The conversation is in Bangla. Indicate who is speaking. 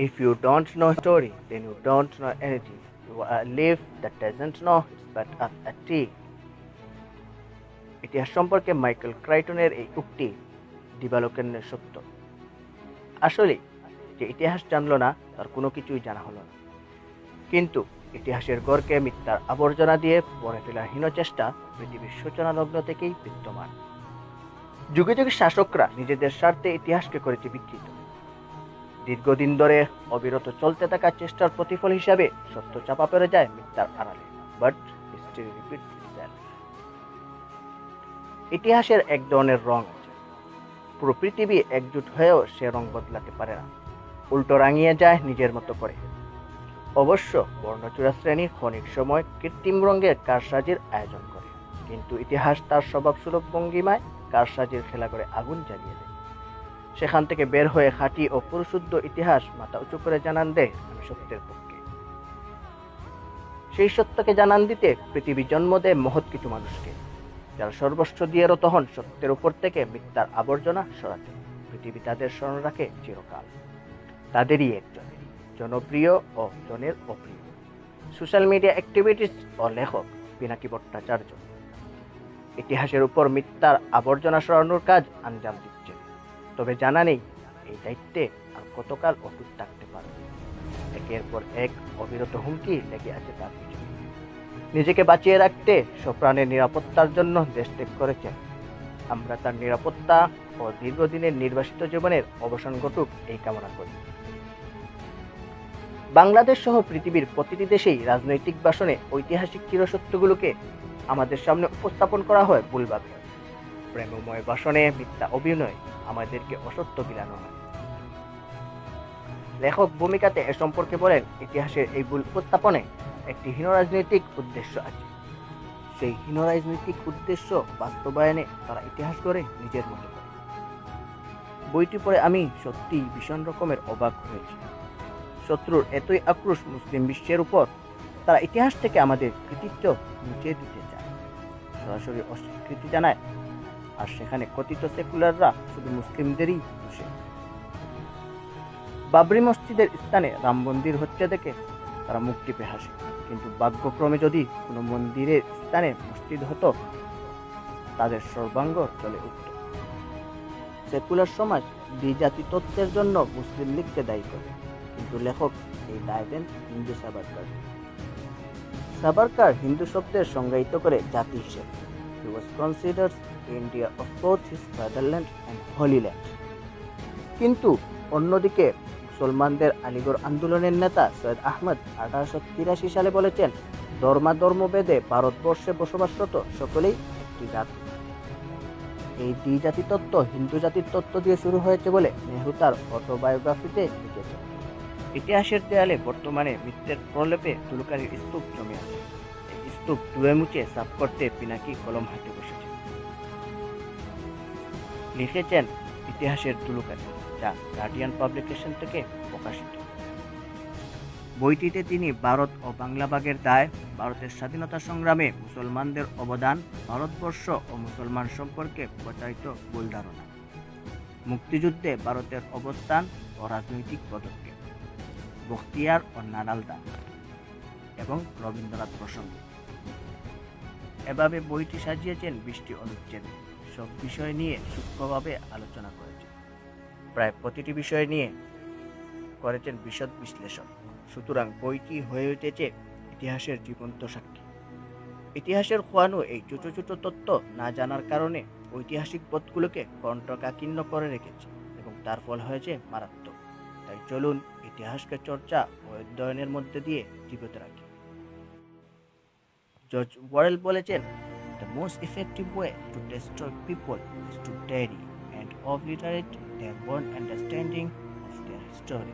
Speaker 1: If you don't know story, then you don't know anything. You are a leaf that doesn't know it's but of a tree. ইতিহাস সম্পর্কে মাইকেল ক্রাইটনের এই উক্তি দিবালোকের সত্য। আসলে যে ইতিহাস জানলো না তার কোনো কিছুই জানা হলো না, কিন্তু ইতিহাসের গড়কে মিথ্যার আবর্জনা দিয়ে ভরে ফেলার হীন চেষ্টা পৃথিবীর সূচনা লগ্ন থেকেই বিদ্যমান। যুগে যুগে শাসকরা নিজেদের স্বার্থে ইতিহাসকে করেছে বিকৃত। দীর্ঘদিন ধরে অবিরত চলতে থাকা চেষ্টার প্রতিফল হিসাবে সত্য চাপা পড়ে যায় মিথ্যার আড়ালে। But history repeats itself. ইতিহাসের এক ধরনের রং আছে, পুরো পৃথিবী একজোট হয়েও সে রং বদলাতে পারে না, উল্টো রাঙিয়ে যায় নিজের মতো করে। অবশ্য বর্ণচূড়া শ্রেণী ক্ষণিক সময় কৃত্রিম রঙের কারসাজির আয়োজন করে, কিন্তু ইতিহাস তার স্বভাবসুলভ ভঙ্গিমায় কারসাজির খেলা করে আগুন জ্বালিয়ে দেয়। সেখান থেকে বের হয়ে খাঁটি ও পরিশুদ্ধ ইতিহাস মাথা উঁচু করে জানান দেয় আমি সত্যের পক্ষে। সেই সত্যকে জানান দিতে পৃথিবী জন্ম দেয় মহৎ কিছু মানুষকে, যারা সর্বস্ব দিয়ে রত হন সত্যের উপর থেকে মিথ্যার আবর্জনা সরাতে। পৃথিবী তাদের স্মরণ রাখে চিরকাল। তাদেরই একজন জনপ্রিয় ও জনের অপ্রিয় সোশ্যাল মিডিয়া অ্যাক্টিভিটিস্ট ও লেখক পিনাকি ভট্টাচার্য ইতিহাসের উপর মিথ্যার আবর্জনা সরানোর কাজ আঞ্জাম দিচ্ছে। তবে জানা নেই এই দায়িত্বে আর কতকাল অটুট থাকতে পারবে। একের পর এক অবিরত হুমকি লেগে আছে তার পিছনে। নিজেকে বাঁচিয়ে রাখতে সপ্রাণের নিরাপত্তার জন্য দেশ ত্যাগ করেছেন। আমরা তার নিরাপত্তা ও দীর্ঘদিনের নির্বাসিত জীবনের অবসান ঘটুক এই কামনা করি। বাংলাদেশ সহ পৃথিবীর প্রতিটি দেশেই রাজনৈতিক ভাষণে ঐতিহাসিক চিরসত্যগুলোকে আমাদের সামনে উপস্থাপন করা হয় ভুলভাবে। প্রেমময় ভাষণে মিথ্যা অভিনয় আমাদেরকে অসত্য বিলানো হয়। লেখক ভূমিকাতে এ সম্পর্কে বলেন, ইতিহাসের এই ভুল উপস্থাপনে একটি হীন রাজনৈতিক উদ্দেশ্য আছে। সেই হীন রাজনৈতিক উদ্দেশ্য বাস্তবায়নে তারা ইতিহাস গড়ে নিজের মতো করে। বইটি পড়ে আমি সত্যিই ভীষণ রকমের অবাক হয়েছি। শত্রুর এতই আক্রোশ মুসলিম বিশ্বের উপর, তারা ইতিহাস থেকে আমাদের কৃতিত্ব মুছে দিতে চায়, সরাসরি অস্বীকৃতি জানায়, আর সেখানে কথিত সেকুলাররা শুধু মুসলিমদেরই খুশি। বাবরি মসজিদের স্থানে রাম মন্দির হচ্ছে দেখে তারা মুখ টিপে হাসে, কিন্তু ভাগ্যক্রমে যদি কোনো মন্দিরের স্থানে মসজিদ হতো তাদের সর্বাঙ্গ চলে উঠত। সেকুলার সমাজ দ্বিজাতি তত্ত্বের জন্য মুসলিম লীগকে দায়ী করে, কিন্তু লেখক এই দায় দেন হিন্দু সাভারকার। সাভারকার হিন্দু শব্দের সংজ্ঞায়িত করে জাতি হিসেবে। He was considered India of both his fatherland and Holy Land. কিন্তু অন্যদিকে মুসলমানদের আলিগড় আন্দোলনের নেতা সৈয়দ আহমদ 1883 সালে বলেছেন, ধর্মাধর্মভেদে ভারতবর্ষে বসবাসরত সকলেই একটি জাতি। এই দ্বিজাতি তত্ত্ব হিন্দু জাতির তত্ত্ব দিয়ে শুরু হয়েছে বলে নেহরু তার অটোবায়োগ্রাফিতে লিখেছেন। ইতিহাসের দেয়ালে বর্তমানে মিথ্যের প্রলেপে তুলকারীর স্তূপ জমে আছে। এই স্তূপ ধুয়ে মুছে সাফ করতে পিনাকি কলম হাতে বসেছে। লিখেছেন ইতিহাসের তুলকারী, যা গার্ডিয়ান পাবলিকেশন থেকে প্রকাশিত। বইটিতে তিনি ভারত ও বাংলা ভাগের দায়, ভারতের স্বাধীনতা সংগ্রামে মুসলমানদের অবদান, ভারতবর্ষ ও মুসলমান সম্পর্কে প্রচারিত ভুল ধারণা, মুক্তিযুদ্ধে ভারতের অবস্থান ও রাজনৈতিক পদক্ষেপ, বখতিয়ার ও নানালদা এবং রবীন্দ্রনাথ প্রসঙ্গ। এভাবে বইটি সাজিয়েছেন 20টি অনুচ্ছেদে। সব বিষয় নিয়ে সূক্ষ্মভাবে আলোচনা করেছেন। প্রায় প্রতিটি বিষয় নিয়ে করেছেন বিশদ বিশ্লেষণ। সুতরাং বইটি হয়ে উঠেছে ইতিহাসের জীবন্ত সাক্ষী। ইতিহাসের খোয়ানো এই ছোট ছোট তত্ত্ব না জানার কারণে ঐতিহাসিক বোধগুলোকে কণ্ঠকাকীর্ণ করে রেখেছে এবং তার ফল হয়েছে মারাত্মক। তাই চলুন ইতিহাসকে চর্চা ও অধ্যয়নের মধ্যে দিয়ে জীবিত রাখি। জর্জ ওয়ারেল বলেছেন, The most effective way to destroy people is to bury and obliterate their born understanding of their history.